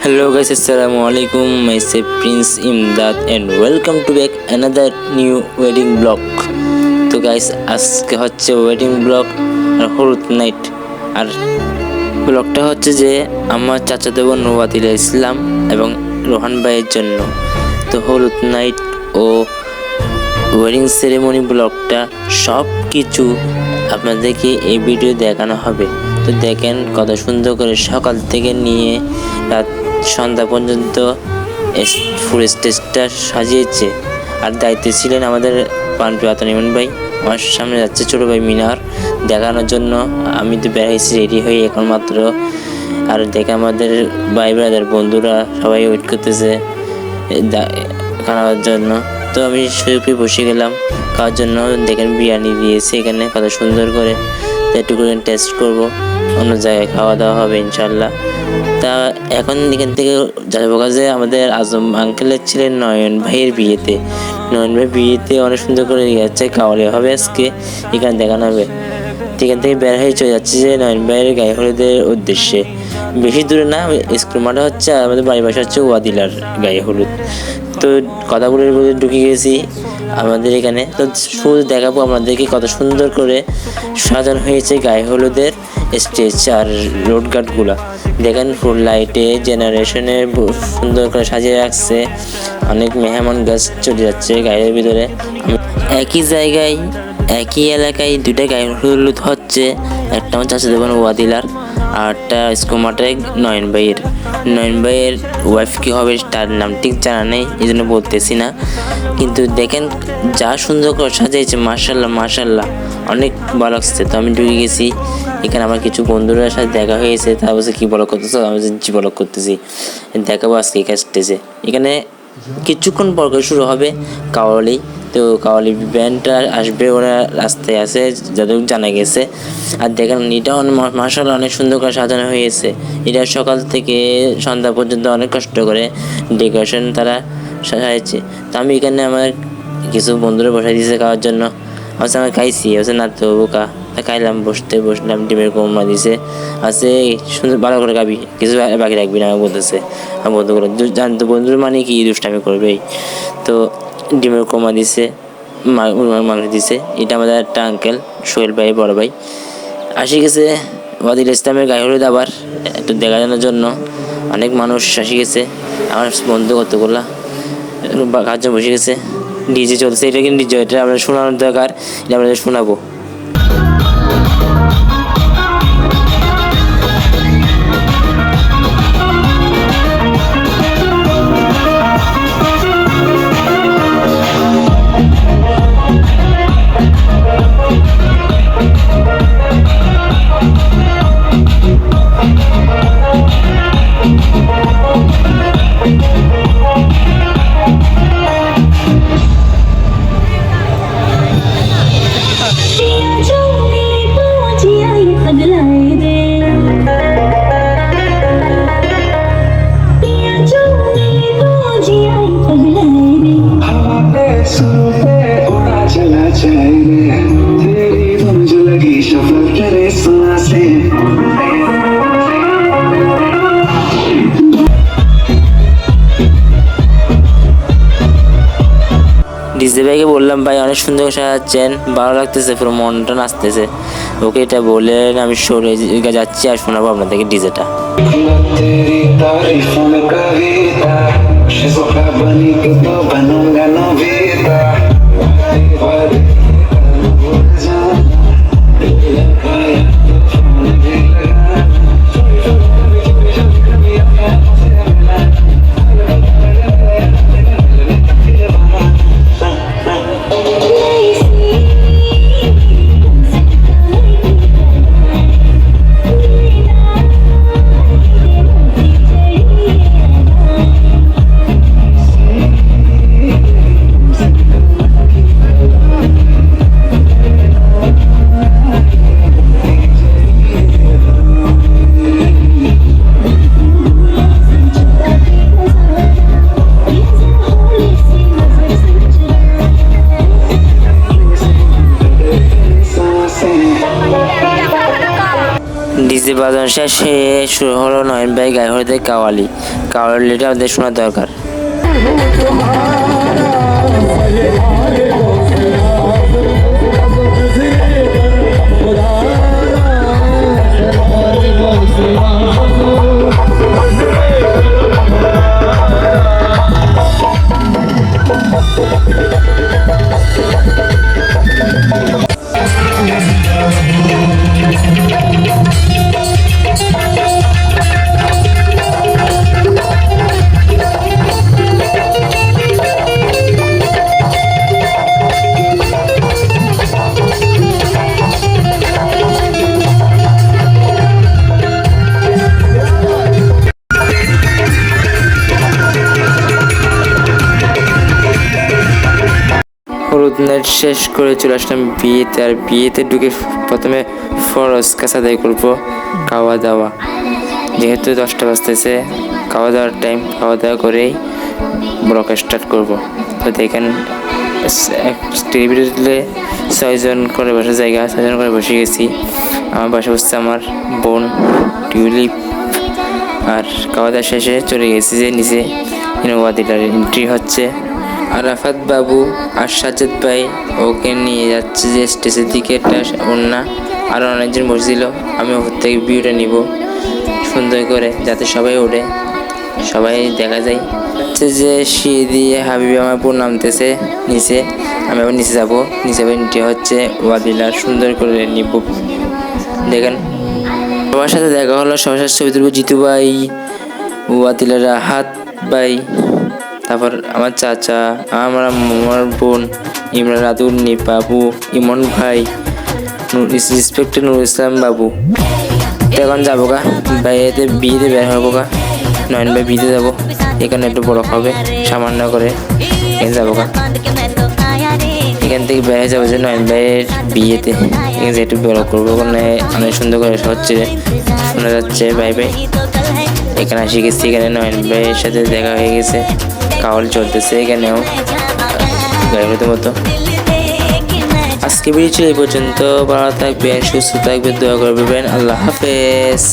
Hello guys, Assalamu alaikum. Myself Prince Imdad and welcome to back another new wedding vlog. তো guys আজকে হচ্ছে wedding blog আর হলুদ night. আর ব্লগটা হচ্ছে যে আমার চাচাতো বোন ওয়াদিলা ইসলাম এবং রোহান ভাইয়ের জন্য। তো হলুদ নাইট ও ওয়েডিং সেরেমনি ব্লগটা সব কিছু আপনাদেরকে এই ভিডিও দেখানো হবে। তো দেখেন কত সুন্দর করে সকাল থেকে নিয়ে রাত সন্ধ্যা পর্যন্ত ফুল স্টেজটা সাজিয়েছে। আর দায়িত্বে ছিলেন আমাদের পানপ্রিয় আতনিমান ভাই। আমার সামনে যাচ্ছে ছোটো ভাই মিনার দেখানোর জন্য। আমি তো বেড়াইছি রেডি হয়ে এখন মাত্র। আর দেখে আমাদের ভাই ব্রাদার বন্ধুরা সবাই ওয়েট করতেছে খাওয়ার জন্য। তো আমি সুযোগে বসে গেলাম খাওয়ার জন্য। দেখেন বিরিয়ানি দিয়েছে এখানে কত সুন্দর করে। তো একটু করে টেস্ট করব, অন্য জায়গায় খাওয়া দাওয়া হবে ইনশাল্লাহ। তা এখন এখান থেকে যাবো কাজে আমাদের আজম আঙ্কেলের ছিলেন নয়ন ভাইয়ের বিয়েতে। নয়ন ভাই বিয়েতে অনেক সুন্দর করে যাচ্ছে, কাওয়ালি হবে আজকে, এখানে দেখানো হবে। এখান থেকে বের হয়ে চলে যাচ্ছে যে নয়ন ভাইয়ের গায়ে হলুদের উদ্দেশ্যে। বেশি দূরে না, স্কুল মাঠে হচ্ছে, আমাদের বাড়ি বাসা হচ্ছে ওয়াদিলার গায়ে হলুদ। তো কথা বলে ঢুকে গেছি আমাদের এখানে। তো ফুল দেখাবো আপনাদেরকে কত সুন্দর করে সাজানো হয়েছে গায়ে হলুদের স্টেজ আর রোড গার্ডগুলো। দেখেন ফুল লাইটে জেনারেশনে সুন্দর করে সাজিয়ে রাখছে। অনেক মেহমান গাছ চলে যাচ্ছে গায়ের ভিতরে। একই জায়গায় একই এলাকায় দুইটা গায়ে হলুদ হচ্ছে। একটা আমার চাচা দেবেন ওয়াদিলার, আরটা স্কুল মাঠে নয়ন ভাইয়ের ওয়াইফ কি হবে তার নাম ঠিক জানা নেই, এই জন্য বলতেছি না। কিন্তু দেখেন যা সুন্দর করে সাজিয়েছে, মাশাল্লাহ অনেক ভালো লাগছে। তো আমি ঢুকে গেছি এখানে, আমার কিছু বন্ধুদের সাথে দেখা হয়েছে। তারা বলছে কী ব্লগ করতেছো, আমি জি ব্লগ করতেছি, দেখাবো আজকে এখানে স্টেজে। এখানে কিছুক্ষণ পর শুরু হবে কাওয়ালি। তো কাওয়ালি ব্যান্ডটা আসবে, ওরা রাস্তায় আছে যতটুকু জানা গেছে। আর দেখেন এটা মাশাআল্লাহ অনেক সুন্দর করে সাজানো হয়েছে। এটা সকাল থেকে সন্ধ্যা পর্যন্ত অনেক কষ্ট করে ডেকোরেশন তারা সাজাইছে। তো আমি এখানে আমার কিছু বন্ধুরা বসাই দিয়েছে খাওয়ার জন্য। আচ্ছা আমি খাইছি, হচ্ছে না তো বোকা খাইলাম, বসলাম, ডিমের কোরমা দিছে আছে সুন্দর ভালো করে খাবি, কিছু বাকি রাখবি না বলতেছে। আমার বন্ধুগুলো জানতো বন্ধুর মানে কি দুষ্টামি করবেই। তো ডিমের কোরমা দিছে, মাংস দিছে। এটা আমাদের একটা আঙ্কেল সোহেল ভাই বড় ভাই আসি গেছে ওয়াদিল ইসলামের গায়ে হলুদ আবার একটু দেখানোর জন্য। অনেক মানুষ আসি গেছে, আমার বন্ধু কতগুলা কাজ বসে গেছে। ডিজে চলছে, এটা কিন্তু ডিজে, এটা আমরা শোনানোর দরকার, এটা আমরা শোনাবো। ডিজে ভাইকে বললাম ভাই অনেক সুন্দর সাজাচ্ছেন, ভালো লাগতেছে, পুরো মনটা নাচতেছে। ওকে এটা বলে আমি সরে যাচ্ছি আর শোনাবো আপনাদেরকে ডিজেটা। বাজানো শেষে শুরু হলো নয়ন ভাই গায়ে হলুদের কাওয়ালি। কাওয়ালিটা আমাদের শোনা দরকার। হলুদ নাইট শেষ করে চলে আসলাম বিয়েতে। আর বিয়েতে ঢুকে প্রথমে ফরজ কাজ আদায় করবো, খাওয়া দাওয়া। যেহেতু 10টা বাজতেছে, খাওয়া দাওয়ার টাইম, খাওয়া দাওয়া করেই ব্লগ স্টার্ট করব। তো দেখেন টেবিলে 6 জন করে বসার জায়গা, 6 জন করে বসে গেছি। আমার পাশে বসছে আমার বোন টিউলিপ। আর খাওয়া দাওয়া শেষে চলে গেছি যে নিচে ওয়াদিলার এন্ট্রি হচ্ছে। আরাফাত বাবু আর সাজ্জাদ ভাই ওকে নিয়ে যাচ্ছে যে স্টেজের দিকে। একটা ওড়না আরও অনেকজন বসছিল। আমি ওপর থেকে ভিউটা নিব সুন্দর করে, যাতে সবাই ওঠে, সবাই দেখা যায়। যে সিঁড়ি দিয়ে হাবিবি আমার বোন নামতেছে নিচে, আমি আবার নিচে যাবো। নিচে এন্ট্রি হচ্ছে ওয়াদিলার, সুন্দর করে নিব। দেখেন সবার সাথে দেখা হলো, সবার সাথে ছবি তুলব। জিতু ভাই, ওয়াদিলার হাত ভাই, তারপর আমার চাচা, আমার বোন ইমরান রাতুল, বাবু, ইমন ভাই, ইন্সপেক্টর নুর ইসলাম বাবু। এখন যাবো গা ভাইয়েতে, বিয়েতে বের হবো গা। নয়ন ভাই বিয়েতে যাবো, এখানে একটু বড় হবে সামান্য করে, এখানে যাবো গা। এখান থেকে বের হয়ে যাবো যে নয়ন ভাইয়ের বিয়েতে, এখানে একটু বড় করবো। ওখানে অনেক সুন্দর করে হচ্ছে, শোনা যাচ্ছে ভাই ভাই। এখানে আসি গেছি, এখানে নয়ন ভাইয়ের সাথে দেখা হয়ে গেছে, কাওয়াল চলতেছে এখানেও গায়ের মতো। আজকে ভিডিও ছিল এই পর্যন্ত। ভালো থাকবেন, সুস্থ থাকবেন, দোয়া করবেন। আল্লাহ হাফেজ।